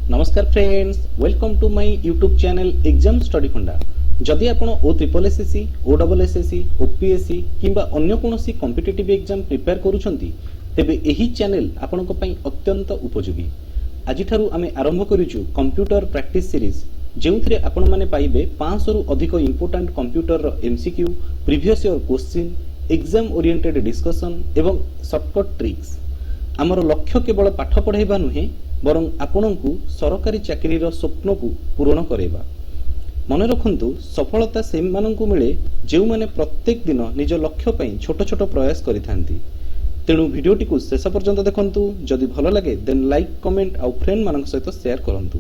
नमस्कार friends, welcome to my YouTube channel exam study खंडा। जदि आपण OSSSC, OSSSC, OPSC किंबा अन्य कोनोसी कॉम्पिटिटिव एग्जाम प्रिपेयर करूछंती तेबे एही चैनल आपनको पई अत्यंत उपयोगी। आजि थारु आमे आरंभ करिछु कंप्यूटर प्रैक्टिस सीरीज, जेउथरे आपण माने पाइबे 500 रु अधिक इंपोर्टेंट कंप्यूटर रो MCQ, previous year question, exam oriented discussion एवं शॉर्टकट ट्रिक्स। आमर लक्ष्य केवल पाठ पढ़ाइबा नुहे बरं आपनकु सरकारी चाकरी रो स्वप्न को पूर्ण करेबा। मन रखंतु सफलता से माननकु मिले जेउ माने प्रत्येक दिन निज लक्ष्य पई छोट छोट प्रयास करिथांती। तेणु वीडियोटी को शेष पर्यंत देखंतु। जदि भलो लागे देन लाइक, कमेंट आउ फ्रेंड मानक सहित शेयर करंतु।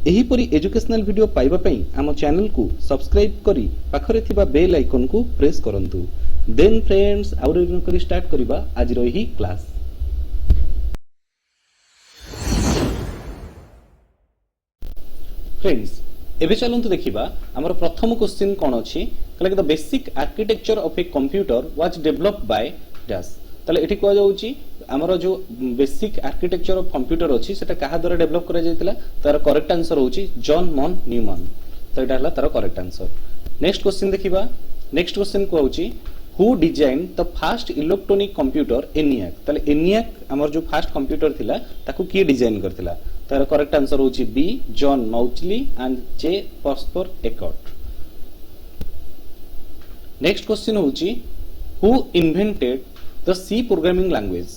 एही परी एजुकेशनल वीडियो पाइबा पई आम चैनल को सब्सक्राइब करी पाखरे थिबा बेल आइकन को प्रेस करंतु। देन फ्रेंड्स आउर करी स्टार्ट करिबा आज रो ही क्लास। फ्रेंड्स एबे चलंतु देखिबा हमर प्रथम क्वेश्चन कोन अछि कले the basic architecture of a computer was developed by dash. तले एठी को जाउची हमर जो बेसिक आर्किटेक्चर ऑफ कंप्यूटर अछि सेटा काहा द्वारा डेवलप करा जायतिला। तार करेक्ट आंसर होची जॉन मॉन न्यूमन। तो एटा हला तार करेक्ट आंसर। नेक्स्ट क्वेश्चन देखिबा। नेक्स्ट क्वेश्चन को होची who design the first electronic computer ENIAC। तले ENIAC हमर जो फर्स्ट कंप्यूटर थिला ताकू की डिजाइन करथिला। तार करेक्ट आंसर होची B John Mauchly and J Presper Eckert. Next question होची who invented the C programming language.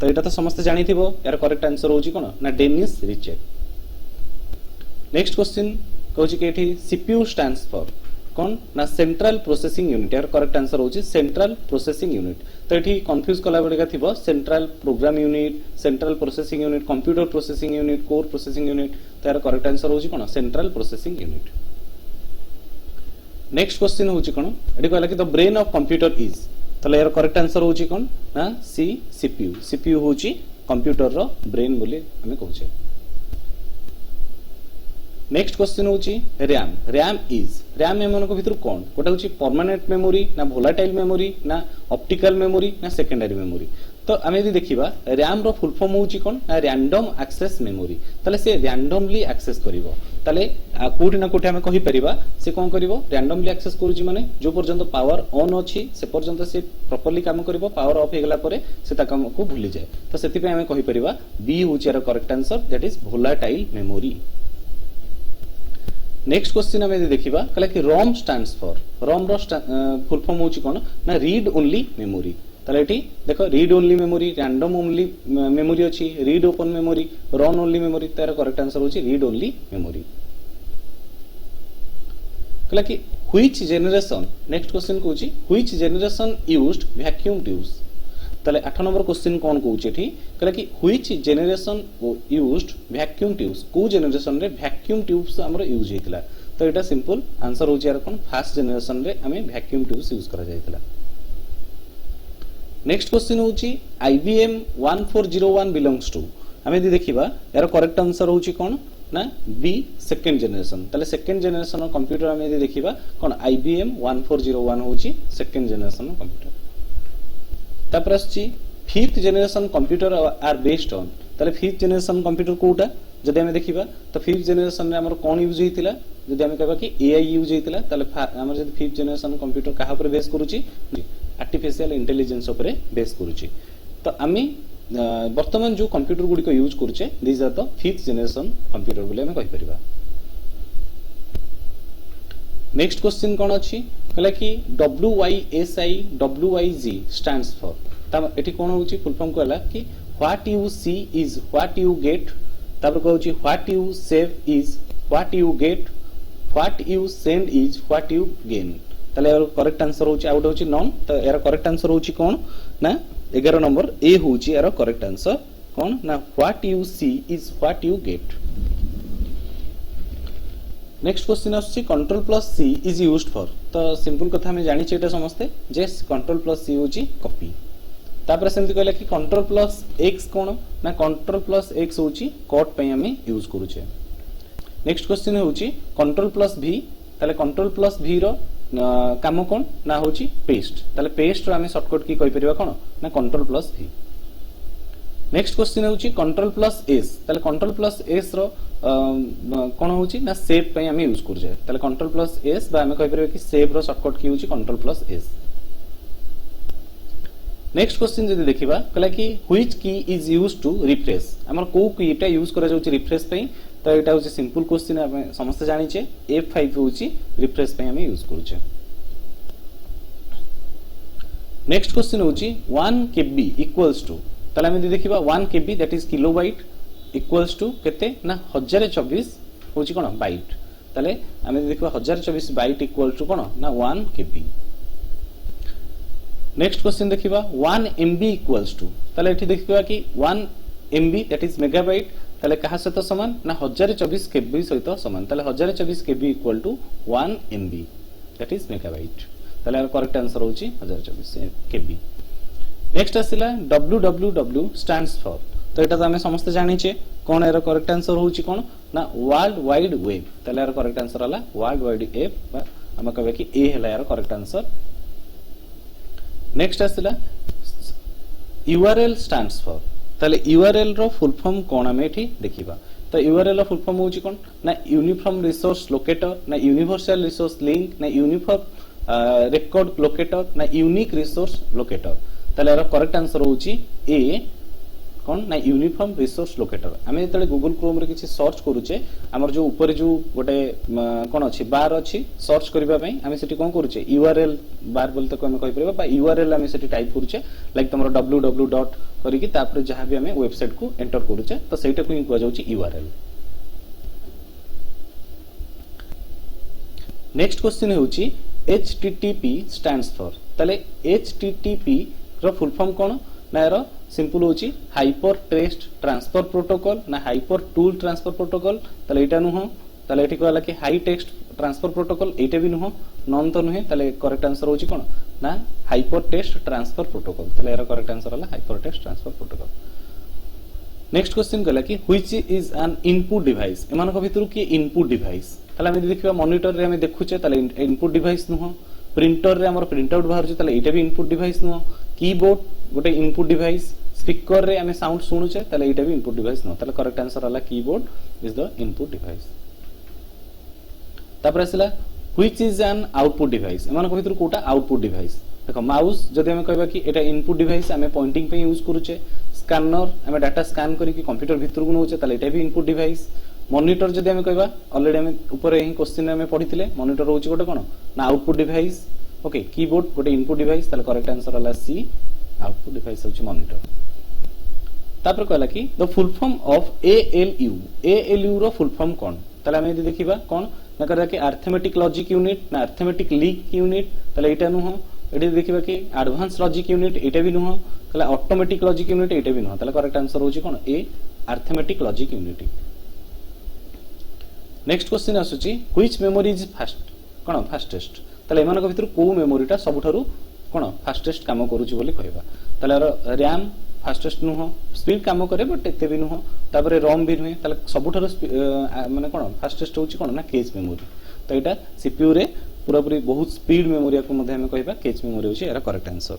तो एटा तो समस्त जानि थिबो। यार करेक्ट आंसर होची कोन ना डेनिस रिचर्ड। नेक्स्ट क्वेश्चन कहूची कि एठी सीपीयू स्टैंड्स फॉर कौन ना सेंट्रल प्रोसेसिंग यूनिट। यार करेक्ट आंसर होची सेंट्रल प्रोसेसिंग यूनिट। तो एठी कंफ्यूज कला बडका थिबो central program unit, central processing unit, computer processing unit, core processing unit. तो यार करेक्ट आंसर होची कोन central processing unit. Next question होची कोन एठी कहला कि the brain of computer is. तले यार करेक्ट आंसर होची कोन ना सी सीपीयू। सीपीयू होची कंप्यूटर रो ब्रेन बोली हमें कहूचे। नेक्स्ट क्वेश्चन होची रैम। रैम इज रैम एमन को भीतर कोन कोटा होची परमानेंट मेमोरी ना वोलेटाइल मेमोरी ना ऑप्टिकल मेमोरी ना सेकेंडरी मेमोरी। तो आमे यदि देखिबा रैम रो फुल फॉर्म होची कोन ना रैंडम एक्सेस मेमोरी। तले से रैंडमली एक्सेस करिवो। तले कोठी ना कोठी हमें कहि परिबा से कोन करिवो रैंडमली एक्सेस करूची माने जो पर्यंत पावर ऑन अछि से पर्यंत से प्रॉपर्ली काम करिवो। पावर ऑफ हेगला परे से ता काम को भूली जाय। तो सेति पे हमें कहि परिबा बी होची यार correct answer that is volatile memory. Next question हमें देखिबा कला कि रोम स्टैंड्स फॉर। रोम रो फुल फॉर्म होची कोन ना रीड ओनली मेमोरी। तले एठी देखो read only memory, random only memory अछि, read open memory, run only memory. तार करेक्ट आंसर होची रीड ओनली मेमोरी। कला कि व्हिच जनरेशन। नेक्स्ट क्वेश्चन कहूची which generation used vacuum tubes. तले 8 नंबर क्वेश्चन कोन कहूची एठी कला कि which generation used vacuum tubes. को जनरेशन रे वैक्यूम ट्यूब्स हमर यूज हेतिला। तो एटा सिंपल आंसर होची यार कोन फर्स्ट जनरेशन रे हमें वैक्यूम ट्यूब्स यूज करा जायतिला। नेक्स्ट क्वेश्चन होची IBM 1401 बिलोंग्स टू। हमें यदि देखिबा यार करेक्ट आंसर होची कोन ना बी सेकंड जनरेशन। तले सेकंड जनरेशन कंप्यूटर हमें यदि देखिबा कोन IBM 1401 होची सेकंड जनरेशन कंप्यूटर। तापर आछि fifth generation computer are based on. तले फिफ्थ जनरेशन कंप्यूटर कोटा जदि हमें देखिबा तो फिफ्थ जनरेशन रे हमर कोन यूज हेतिला। जदि हमें कहबा कि AI यूज हेतिला तले हमर जदि फिफ्थ जनरेशन कंप्यूटर काहा पर बेस करूची आर्टिफिशियल इंटेलिजेंस ऊपर बेस करूची। तो आमी वर्तमान जो कंप्यूटर गुडी को यूज करूचे this are the fifth generation computer बोले हमें कहि परिबा। नेक्स्ट क्वेश्चन कोन अछि कहला कि WYSI स्टैंड्स फॉर। ता एठी कोन होची फुल फॉर्म कहला कि what you see is what you get. तापर कहूची what you save is what you get, what you send is what you gain. तले यार करेक्ट आंसर होची आउट होची नॉन। तो यार करेक्ट आंसर होची कोन ना 11 नंबर ए होची यार करेक्ट आंसर कोन ना what you see is what you get. Next question आछि control plus C is used for. तो सिंपल कथा हमें जानि छेटा समस्ते जे कंट्रोल प्लस सी होची कॉपी। तापर सेमति कहला कि कंट्रोल प्लस एक्स कोन ना कंट्रोल प्लस एक्स होची कट पई हमें यूज करूचे। नेक्स्ट क्वेश्चन होची कंट्रोल प्लस भी। ताले कंट्रोल प्लस भी रो काम कोन ना होची पेस्ट। ताले पेस्ट रो हमें शॉर्टकट की कहि परिबा कोन ना कंट्रोल प्लस भी। नेक्स्ट क्वेश्चन होची कंट्रोल प्लस एस ताले कंट्रोल प्लस एस रो कोन होची ना सेव पे हम यूज कर जाय ताले कंट्रोल प्लस एस बा हम कहि परबे कि सेव रो शॉर्टकट की होची control plus S next question जदि देखिबा कला कि व्हिच की इज यूज्ड टू रिफ्रेश हमर को कीटा यूज करा जाउची रिफ्रेश पे तो एटा होची सिंपल क्वेश्चन हम समस्त जानि छे F5 होची रिफ्रेश पे हम यूज करू छे नेक्स्ट क्वेश्चन होची 1 kb इक्वल्स टू ताले हम देखिबा 1 kb that is kilobyte equals to केते ना 1024 होची कोन बाइट ताले हम देखिबा 1024 बाइट इक्वल टू कोन ना 1 kb नेक्स्ट क्वेश्चन देखिबा 1 MB इक्वल्स टू ताले एठी देखिबा कि 1 MB दैट इज मेगाबाइट ताले कहा सहित समान ना 1024 kb सहित समान ताले 1024 kb equal to 1 MB that is megabyte ताले करेक्ट आंसर होची 1024 kb नेक्स्ट आसिला www स्टैंड्स फॉर तो एटा तो हमें समस्त जानि छे कोन एरो करेक्ट आंसर होची कोन ना वर्ल्ड वाइड वेब ताले एरो करेक्ट आंसर हला वर्ल्ड वाइड वेब बा हम कहबे कि ए हला एरो करेक्ट आंसर नेक्स्ट आसिला URL स्टैंड्स फॉर ताले URL रो फुल फॉर्म कोन हमें एठी देखिबा तो URL रो फुल फॉर्म होची कोन ना यूनिफॉर्म रिसोर्स लोकेटर ना यूनिवर्सल रिसोर्स लिंक ना यूनिफॉर्म रेकॉर्ड लोकेटर ना यूनिक रिसोर्स लोकेटर ताले एरो करेक्ट आंसर होची ए कोन ना यूनिफॉर्म रिसोर्स लोकेटर आमे तळे गूगल क्रोम रे किछि सर्च करूचे हमर जो ऊपर जो गोटे कोन अछि बार अछि सर्च करबा पई आमे सेठी कोन करूचे URL बार बोलते को हम कहि परबा बा URL आमे सेठी टाइप करूचे लाइक तमरो www डॉट करिकि तापर जहां भी आमे वेबसाइट को एंटर करूचे तो सेटा को ही को जाउची URL नेक्स्ट क्वेश्चन होची HTTP स्टैंड्स फॉर ताले HTTP रो फुल फॉर्म कोन ना एरो सिंपल होची हाइपर टेक्स्ट ट्रांसफर प्रोटोकॉल ना हाइपर टूल ट्रांसफर प्रोटोकॉल ताले एटा नुह ताले एठी कहला कि हाई टेक्स्ट ट्रांसफर प्रोटोकॉल एटा भी नुह नॉन तो नुहे ताले करेक्ट आंसर होची कोन ना हाइपर टेक्स्ट ट्रांसफर प्रोटोकॉल ताले एरो करेक्ट आंसर हला hyper text transfer protocol next question कहला कि which is an input device एमान को भितरु कि इनपुट डिवाइस ताले हम देखिबा मॉनिटर रे हम देखुचे ताले इनपुट डिवाइस नुह प्रिंटर रे हमर प्रिंट आउट बाहर जे ताले एटा भी इनपुट डिवाइस नुह कीबोर्ड गोटे इनपुट डिवाइस स्पीकर रे हमें साउंड सुनुचे ताले एटा भी इनपुट डिवाइस न ताले करेक्ट आंसर हला keyboard is the input device तापर आसला which is an output device एमान को भितर कोटा आउटपुट डिवाइस देखो माउस जदि हमें कहबा कि एटा इनपुट डिवाइस हमें पॉइंटिंग पे यूज करूचे स्कैनर हमें डाटा स्कैन करी कि कंप्यूटर भितर को नउचे ताले एटा भी इनपुट डिवाइस मॉनिटर जदि हमें कहबा ऑलरेडी हमें ऊपर एही क्वेश्चन हमें पढिथिले मॉनिटर होची गोटे कोन ना आउटपुट डिवाइस ओके कीबोर्ड गोटे इनपुट डिवाइस ताले करेक्ट आंसर हला सी आउटपुट डिवाइस होची मॉनिटर तापर कहला कि the full form of ALU रो फुल फॉर्म कोन ताले हम यदि देखिबा कोन ना करा कि अरिथमेटिक लॉजिक यूनिट ना अरिथमेटिक लीक यूनिट ताले एटा नुह एडी देखिबा कि एडवांस लॉजिक यूनिट एटा भी नुह ताले ऑटोमेटिक लॉजिक यूनिट एटा भी नुह ताले करेक्ट आंसर होची कोन A arithmetic logic unit next question आसुची व्हिच मेमोरी इज फास्ट कोन फास्टेस्ट ताले एमान को भितर को मेमोरीटा सबठारु कोन फास्टेस्ट काम करूची बोली कहबा ताले रैम फास्टेस्ट नुह स्पीड काम करे बट एते भी नुह तापर रोम भी नुहे ताले सबठारु माने कोन फास्टेस्ट होची कोन ना कैच मेमोरी तो एटा सीपीयू रे पूरा पूरी बहुत स्पीड मेमोरी को मध्ये हम कहबा कैच मेमोरी होची एरा करेक्ट आंसर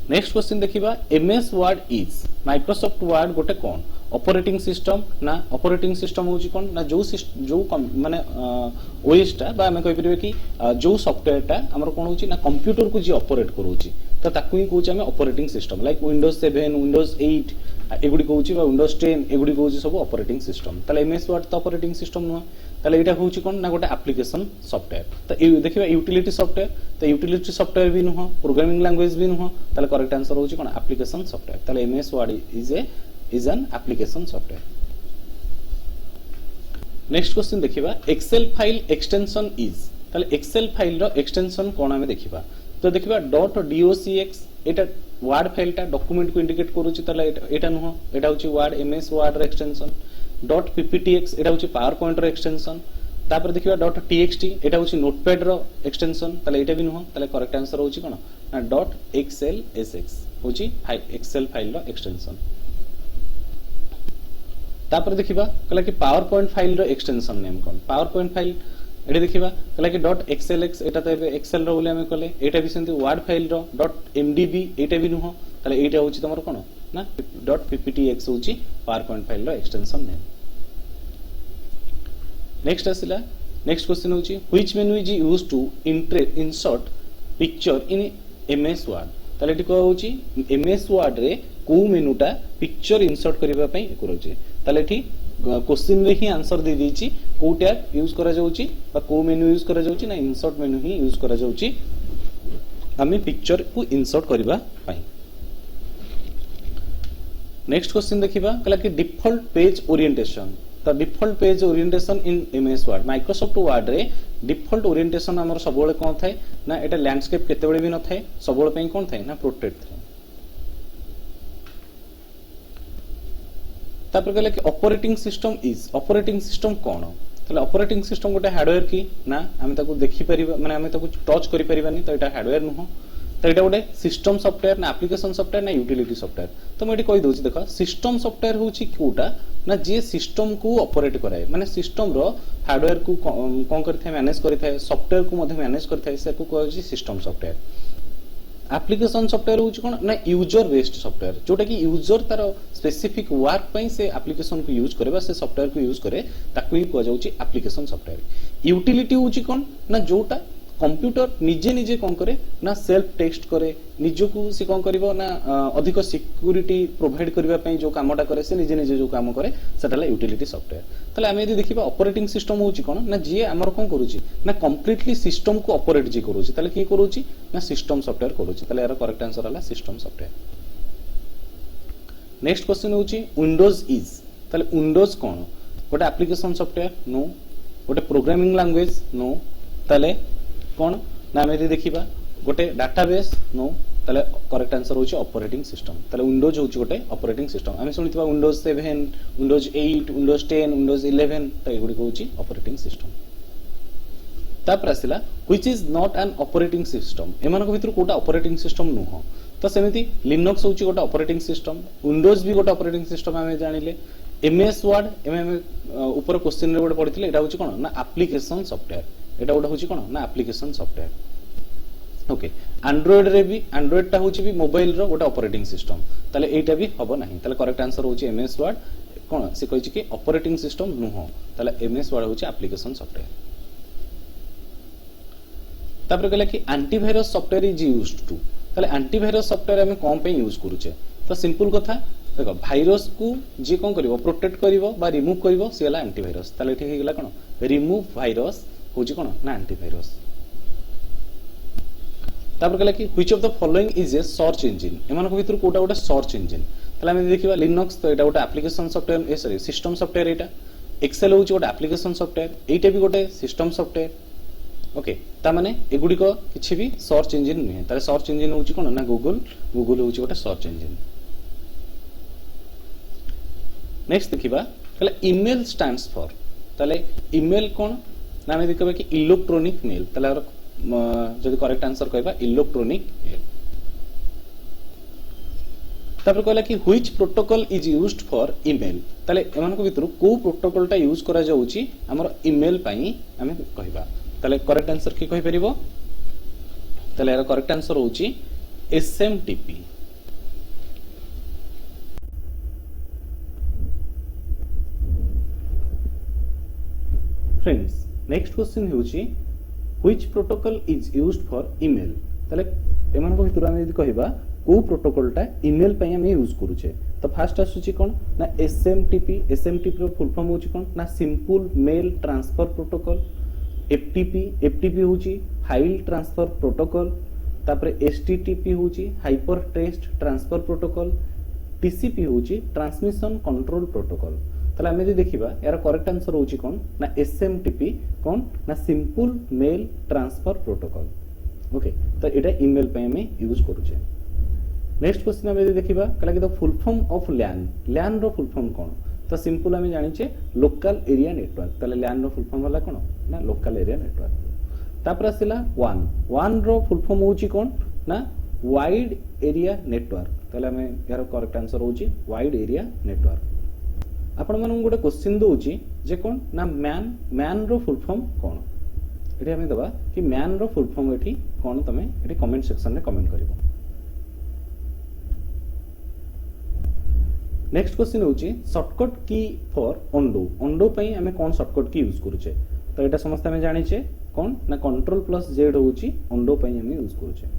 नेक्स्ट क्वेश्चन देखिबा MS Word is Microsoft Word गोटे कोन ऑपरेटिंग सिस्टम ना ऑपरेटिंग सिस्टम होची कोन ना जो माने ओएस टा बा हम कहि परबे कि जो सॉफ्टवेयर टा हमर कोन होची ना कंप्यूटर को जे ऑपरेट करूची तो ताकू ही कहूची हम operating system like Windows 7 Windows 8 एगुडी कहूची बा विंडोज 10 एगुडी कहूची सब ऑपरेटिंग सिस्टम ताले एमएस वर्ड तो ऑपरेटिंग सिस्टम न ताले एटा होची कोन ना गोटे एप्लीकेशन सॉफ्टवेयर तो देखिबा यूटिलिटी सॉफ्टवेयर तो यूटिलिटी सॉफ्टवेयर भी नुह प्रोग्रामिंग लैंग्वेज भी नुह ताले करेक्ट आंसर होची कोन एप्लीकेशन सॉफ्टवेयर ताले MS word is an application software next question देखिबा एक्सेल फाइल एक्सटेंशन इज ताले एक्सेल फाइल रो एक्सटेंशन कोन हमें देखिबा तो देखिबा .docx एटा वर्ड फाइल टा डॉक्यूमेंट को इंडिकेट करूची ताले एटा नुह एटा होची वर्ड एमएस वर्ड रो एक्सटेंशन .pptx एटा होची पावर पॉइंट रो एक्सटेंशन तापर देखिबा .txt एटा होची नोटपैड रो एक्सटेंशन ताले एटा भी नुह ताले करेक्ट आंसर होची कोन ना .xlsx होची एक्सेल फाइल रो एक्सटेंशन तापर देखिबा कला कि पावर पॉइंट फाइल रो एक्सटेंशन नेम कोन पावर पॉइंट फाइल एटा देखिबा कला कि .xlx एटा तो एक्सेल रो बोले हम कहले एटा भी सेंती वर्ड फाइल रो .mdb एटा भी नुह ताले एटा होची तमर कोन ना .pptx होची पावर पॉइंट फाइल रो एक्सटेंशन नेम। नेक्स्ट आसिला नेक्स्ट क्वेश्चन होची which menu is used to insert picture in MS Word. ताले एटी को होची एमएस वर्ड रे को मेनूटा पिक्चर इंसर्ट करबा पई करूची। ताले एटी क्वेश्चन रे ही आंसर दे दीची को टैब यूज करा जाउची बा को मेनू यूज करा जाउची ना इंसर्ट मेनू ही यूज करा जाउची हमें पिक्चर को इंसर्ट करबा पई। नेक्स्ट क्वेश्चन देखिबा कला कि डिफॉल्ट पेज ओरिएंटेशन। तो डिफॉल्ट पेज ओरिएंटेशन इन एमएस वर्ड माइक्रोसॉफ्ट वर्ड रे डिफॉल्ट ओरिएंटेशन हमर सबोले कोन थाए ना एटा लैंडस्केप केतेबेले भी न थाए सबोले पई कोन थाए ना पोर्ट्रेट थाए। तापर कहले कि ऑपरेटिंग सिस्टम कोन तले ऑपरेटिंग सिस्टम गोटे हार्डवेयर की ना आमे ताको देखि परिबा माने आमे ताको टच करि परिबानी तो एटा हार्डवेयर नुह तो एटा गोटे सिस्टम सॉफ्टवेयर ना एप्लीकेशन सॉफ्टवेयर ना यूटिलिटी सॉफ्टवेयर। तो मैं कहि दोछि देखो सिस्टम सॉफ्टवेयर होछि कोटा ना जे सिस्टम को ऑपरेट कराए माने सिस्टम रो हार्डवेयर को कोन करथाय मैनेज करथाय सॉफ्टवेयर को मध्ये मैनेज करथाय से को कहछि सिस्टम सॉफ्टवेयर। एप्लीकेशन सॉफ्टवेयर होछि कोन ना यूजर बेस्ड सॉफ्टवेयर जोटा कि यूजर तार स्पेसिफिक वर्क पई से एप्लीकेशन को यूज करे बा से सॉफ्टवेयर को यूज करे ताकू ही कह जाउछि एप्लीकेशन सॉफ्टवेयर। यूटिलिटी होछि कोन ना जोटा कंप्यूटर निजे निजे कोन करे ना सेल्फ टेक्स्ट करे निजो को से कोन करबो ना अधिक सिक्योरिटी प्रोवाइड करबा पई जो कामटा करे से निजे निजे जो काम करे सेटाला यूटिलिटी सॉफ्टवेयर। तले आमे यदि देखिबा ऑपरेटिंग सिस्टम होछि कोन ना जे हमर कोन करूछि ना कंप्लीटली सिस्टम को ऑपरेट जे करूछि तले की करूछि ना सिस्टम सॉफ्टवेयर करूछि। तले यार करेक्ट आंसर हला सिस्टम सॉफ्टवेयर। नेक्स्ट क्वेश्चन होछि विंडोज इज तले विंडोज कोन गोटे एप्लीकेशन सॉफ्टवेयर नो गोटे प्रोग्रामिंग लैंग्वेज नो तले कोन ना आमे यदि देखिबा गोटे डाटाबेस नो तले करेक्ट आंसर होछि ऑपरेटिंग सिस्टम। तले विंडोज होछि गोटे ऑपरेटिंग सिस्टम आमे सुनितबा विंडोज 7 विंडोज 8 विंडोज 10 विंडोज 11 त एगुडी होछि ऑपरेटिंग सिस्टम। तापर आसिला which is not an operating system एमानक भितर कोटा ऑपरेटिंग सिस्टम नुह तो सेमिति लिनक्स होछि गोटे ऑपरेटिंग सिस्टम विंडोज भी गोटे ऑपरेटिंग सिस्टम आमे जानिले एमएस वर्ड एमएम ऊपर क्वेश्चन रे गोटे पढिथिले एटा होछि कोन ना एप्लीकेशन सॉफ्टवेयर एटा गोटे होछि कोन ना एप्लीकेशन सॉफ्टवेयर। ओके एंड्रॉइड रे भी एंड्रॉइड टा होछि भी मोबाइल रो गोटे ऑपरेटिंग सिस्टम तले एटा भी हबो नाही तले करेक्ट आंसर होछि एमएस वर्ड कोन से कहिछि कि ऑपरेटिंग सिस्टम नुह तले एमएस वर्ड होछि एप्लीकेशन सॉफ्टवेयर। तापर कहला कि antivirus software is used to तले एंटीवायरस सॉफ्टवेयर हमें कोन पे यूज करूचे तो सिंपल कथा देखो भाइरस को जे कोन करिवो प्रोटेक्ट करिवो बा रिमूव करिवो से हला एंटीवायरस तले ठीक हेगला कोन रिमूव वायरस होछि कोन ना एंटीवायरस। तापर कहला कि which of the following is a search engine एमान को भितर कोटा गोटे सर्च इंजिन तले हम देखिबा लिनक्स तो एटा गोटे एप्लीकेशन सॉफ्टवेयर ए सॉरी सिस्टम सॉफ्टवेयर एटा एक्सेल होछि गोटे एप्लीकेशन सॉफ्टवेयर एटा भी गोटे सिस्टम सॉफ्टवेयर। ओके ता माने एगुडी को किछि भी सर्च इंजिन नहीं ताले सर्च इंजिन होछि कोन ना गूगल होछि गोटे सर्च इंजिन। नेक्स्ट देखिबा कहला ईमेल स्टैंड्स फॉर ताले ईमेल कोन ना हम देखबा कि इलेक्ट्रॉनिक मेल ताले जदि करेक्ट आंसर कहबा इलेक्ट्रॉनिक मेल। तापर कहला कि which protocol is used for email ताले एमान को भितर को प्रोटोकॉल टा यूज करा जाउची हमर ईमेल पई हमें कहबा ताले करेक्ट आंसर की कहि परिबो ताले यार करेक्ट आंसर होची एसएमटीपी। फ्रेंड्स नेक्स्ट क्वेश्चन होची which protocol is used for email ताले एमान को भितर हम यदि कहबा को प्रोटोकॉल टा ईमेल पई हम यूज करूचे तो फास्ट आसुची कोन ना एसएमटीपी रो फुल फॉर्म होची कोन ना simple mail transfer protocol. FTP होची फाइल ट्रांसफर प्रोटोकॉल तापर एचटीटीपी होची hyper text transfer protocol TCP होची ट्रांसमिशन कंट्रोल प्रोटोकॉल। तले हम यदि देखिबा यार करेक्ट आंसर होची कोन ना एसएमटीपी कोन ना simple mail transfer protocol. Okay तो एटा ईमेल पे हम यूज करूचे। नेक्स्ट क्वेश्चन हम यदि देखिबा कला कि the full form of LAN रो फुल फॉर्म कोन तो सिंपल हम जानिचे लोकल एरिया नेटवर्क तले लैन रो फुल फॉर्म हला कोन ना लोकल एरिया नेटवर्क। तापर आसिला वन रो फुल फॉर्म होची कोन ना वाइड एरिया नेटवर्क तले हम यार करेक्ट आंसर होची वाइड एरिया नेटवर्क। आपण मानन गोटे क्वेश्चन दोउची जे कोन ना मैन रो फुल फॉर्म कोन एठी हम दबा कि मैन रो फुल फॉर्म एठी कोन तमे एठी कमेंट सेक्शन रे कमेंट करिवो। नेक्स्ट क्वेश्चन होची शॉर्टकट की फॉर अंडो अंडो पई हमें कौन शॉर्टकट की यूज करूचे तो एटा समस्त हमें जानिचे कौन ना कंट्रोल प्लस जेड होची अंडो पई हमें यूज करूचे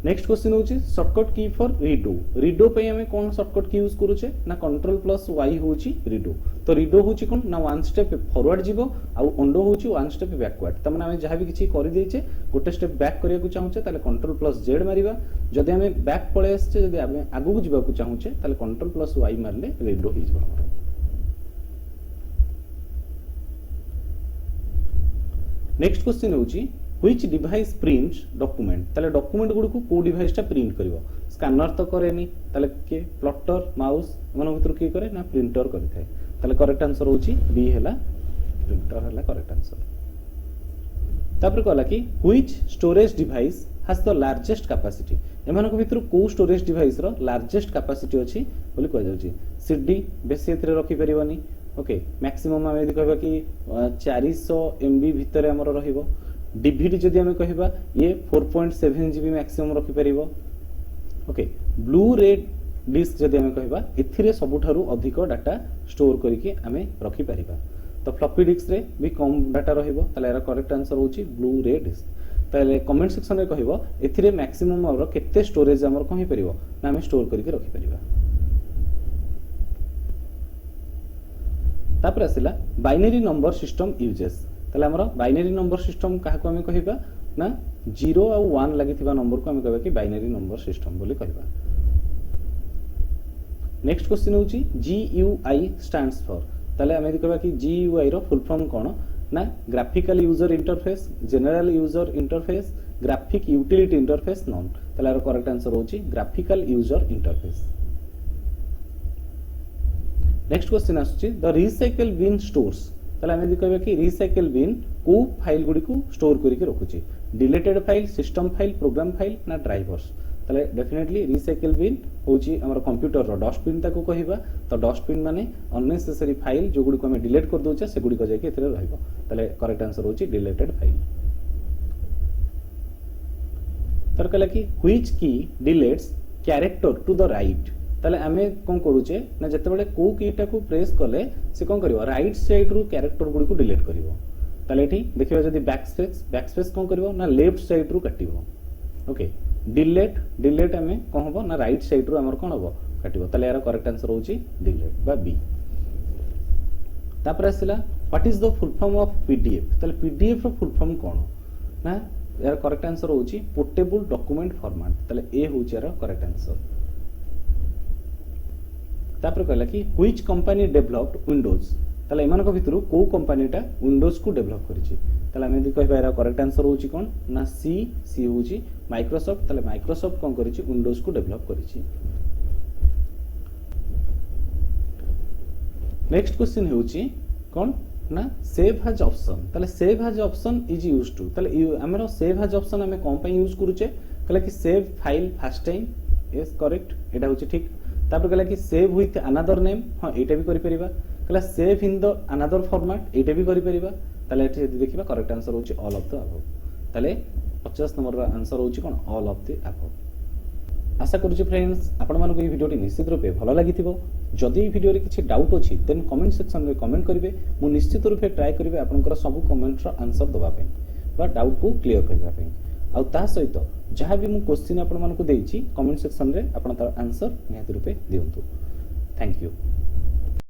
नेक्स्ट क्वेश्चन होची शॉर्टकट की फॉर रीडो रीडो पे हमें कौन शॉर्टकट की यूज करूचे ना कंट्रोल प्लस वाई होची रीडो तो रीडो होची कौन ना वन स्टेप फॉरवर्ड जीवो आउ अंडो होची वन स्टेप बैकवर्ड त माने हमें जहां भी किछि करि देइछे गोटे स्टेप बैक करिया को चाहूचे ताले कंट्रोल प्लस जेड मारिबा जदि हमें बैक पळे आछे जदि हमें आगु को जीवा को चाहूचे ताले कंट्रोल प्लस वाई मारले रीडो हो जीवा हमर नेक्स्ट क्वेश्चन होची which device prints document ताले डॉक्यूमेंट गुडी को को डिवाइस टा प्रिंट करिवो स्कैनर तो करेनी ताले के प्लॉटर माउस मन भीतर की करे ना प्रिंटर करि थाए ताले करेक्ट आंसर होची बी हैला प्रिंटर हैला करेक्ट आंसर तापर कहला कि which storage device has the largest capacity एमान को भीतर को स्टोरेज डिवाइस रो लार्जेस्ट कैपेसिटी अछि बोली कह जाउची सीडी बेसी एथरे रखि परिबनी ओके मैक्सिमम हम यदि कहबा कि 400 एमबी भीतर हमर रहिबो डीवीडी जदि हमें कहबा ये 4.7 जीबी मैक्सिमम रखि परिबो ओके ब्लू रे डिस्क जदि हमें कहबा एथिरे सबुठारु अधिक डाटा स्टोर करके हमें रखि परिबा तो फ्लॉपी डिस्क रे भी कम डाटा रहिबो ताले एरा करेक्ट आंसर होची ब्लू रे डिस्क ताले कमेंट सेक्शन रे कहबो एथिरे मैक्सिमम और केते स्टोरेज हमर कहि परिबो ना हमें स्टोर करके रखि परिबा तापर आसिला बाइनरी नंबर सिस्टम यूजेस ताले हमर बाइनरी नंबर सिस्टम काहा को हमें कहिबा ना 0 और 1 लागिथिबा नंबर को हमें कहबा कि बाइनरी नंबर सिस्टम बोली कहबा नेक्स्ट क्वेश्चन होची जीयूआई स्टैंड्स फॉर ताले हमें कहबा कि जीयूआई रो फुल फॉर्म कोन ना graphical user interface general user interface graphic utility interface non ताले रो करेक्ट आंसर होची graphical user interface next question आछी द रिसाइकल बिन स्टोर्स ताले हमें यदि कहबा कि रिसाइकल बिन को फाइल गुडी को स्टोर करके रखुची deleted file system file program file ना ड्राइवर्स ताले डेफिनेटली रिसाइकल बिन होची हमर कंप्यूटर रो डस्टबिन ताको कहिबा तो डस्टबिन माने अननेसेसरी फाइल जो गुडी को हमें डिलीट कर दोचे से गुडी को जाके एथरे रहइबो ताले करेक्ट आंसर होची डिलीटेड फाइल तर कहला कि which key deletes character to the right ताले हमें कोन करूचे ना जते बेले को कीटा को प्रेस कले से कोन करिवो राइट साइड रो कैरेक्टर गुडी को डिलीट करिवो ताले एठी देखिबा जदी बैकस्पेस कोन करिवो ना लेफ्ट साइड रो काटिवो ओके डिलीट हमें कोन हबो ना राइट साइड रो हमर कोन हबो काटिवो ताले यार करेक्ट आंसर होची डिलीट बा बी तापर आसिला what is the full form of PDF ताले पीडीएफ रो फुल फॉर्म कोन ना यार करेक्ट आंसर होची पोर्टेबल डॉक्यूमेंट फॉर्मेट ताले ए होची यार करेक्ट आंसर तापर कहला कि व्हिच कंपनी डेवलप्ड विंडोज ताले एमानक भितरु को कंपनीटा विंडोज को डेवलप करिछि ताले हम यदि कहबा एरा करेक्ट आंसर होची कोन ना सी होची माइक्रोसॉफ्ट ताले माइक्रोसॉफ्ट कोन करिछि विंडोज को डेवलप करिछि नेक्स्ट क्वेश्चन होची कोन ना सेव एज ऑप्शन ताले save as option is used to ताले हमरो सेव एज ऑप्शन हमें कोन पय यूज करूचे कहला कि save file first time yes correct एटा होची ठीक तापर कहला कि सेव विथ अनदर नेम हां एटा भी करि परिबा कहला save in the another format एटा भी करि परिबा ताले एठी यदि देखिबा करेक्ट आंसर होची ऑल ऑफ द अबव ताले 50 नंबर रा आंसर होची कोन ऑल ऑफ द अबव आशा करूची फ्रेंड्स आपण मानको ई वीडियोटी निश्चित रूपे भलो लागिथिबो जदि ई वीडियो रे किछि डाउट अछि देन कमेंट सेक्शन रे कमेंट करिवे मु निश्चित रूपे ट्राई करिवे आपनकर सब कमेंट रा आंसर दबा पे बा डाउट को क्लियर करबा पे आ ता सहित जहां भी मु क्वेश्चन आपण मानको देइछि कमेंट सेक्शन रे आपण तार आंसर निहाती रूपे दियंतु थैंक यू।